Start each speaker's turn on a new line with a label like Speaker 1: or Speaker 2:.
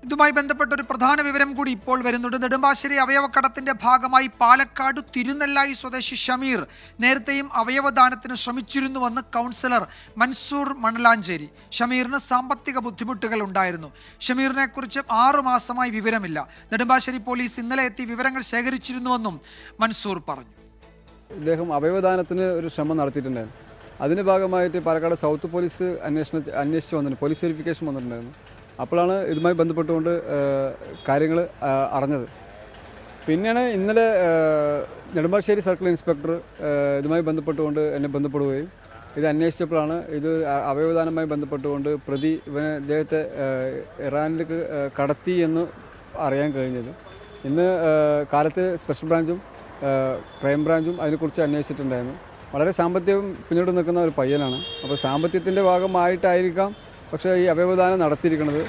Speaker 1: ഇതുമായി ബന്ധപ്പെട്ട ഒരു പ്രധാന വിവരം കൂടി ഇപ്പോൾ വരുന്നുണ്ട്. നെടുമ്പാശ്ശേരി അവയവക്കടത്തിന്റെ ഭാഗമായി പാലക്കാട് തിരുനെല്ലായി സ്വദേശി ഷമീർ നേരത്തെയും അവയവദാനത്തിന് ശ്രമിച്ചിരുന്നുവെന്ന് കൗൺസിലർ മൻസൂർ മണലാഞ്ചേരി. ഷമീറിന് സാമ്പത്തിക ബുദ്ധിമുട്ടുകൾ ഉണ്ടായിരുന്നു. ഷമീറിനെ കുറിച്ച് 6 മാസമായി വിവരമില്ല. നെടുമ്പാശ്ശേരി പോലീസ് ഇന്നലെ എത്തി വിവരങ്ങൾ ശേഖരിച്ചിരുന്നുവെന്നും മൻസൂർ പറഞ്ഞു.
Speaker 2: ഇദ്ദേഹം അവയവദാനത്തിന് ഒരു ശ്രമം നടത്തിയിട്ടുണ്ടായിരുന്നു. അതിൻ്റെ ഭാഗമായിട്ട് പാലക്കാട് സൗത്ത് പോലീസ് അന്വേഷിച്ച് വന്നിട്ടുണ്ട്, പോലീസ് വെരിഫിക്കേഷൻ വന്നിട്ടുണ്ടായിരുന്നു. അപ്പോഴാണ് ഇതുമായി ബന്ധപ്പെട്ടുകൊണ്ട് കാര്യങ്ങൾ അറിഞ്ഞത്. പിന്നെയാണ് ഇന്നലെ നെടുമ്പാശ്ശേരി സർക്കിൾ ഇൻസ്പെക്ടർ ഇതുമായി ബന്ധപ്പെട്ടുകൊണ്ട് എന്നെ ബന്ധപ്പെടുകയും ഇത് അന്വേഷിച്ചപ്പോഴാണ് ഇത് അവയവദാനവുമായി ബന്ധപ്പെട്ടുകൊണ്ട് പ്രതി ഇദ്ദേഹത്തെ ഇറാനിലേക്ക് കടത്തി എന്ന് അറിയാൻ കഴിഞ്ഞത്. ഇന്ന് കാലത്ത് സ്പെഷ്യൽ ബ്രാഞ്ചും ക്രൈം ബ്രാഞ്ചും അതിനെക്കുറിച്ച് അന്വേഷിച്ചിട്ടുണ്ടായിരുന്നു. വളരെ സാമ്പത്തികം പിന്നീട് നിൽക്കുന്ന ഒരു പയ്യനാണ്. അപ്പോൾ സാമ്പത്തികത്തിൻ്റെ ഭാഗമായിട്ടായിരിക്കാം പക്ഷേ ഈ അവയവദാനം നടത്തിയിരിക്കുന്നത്.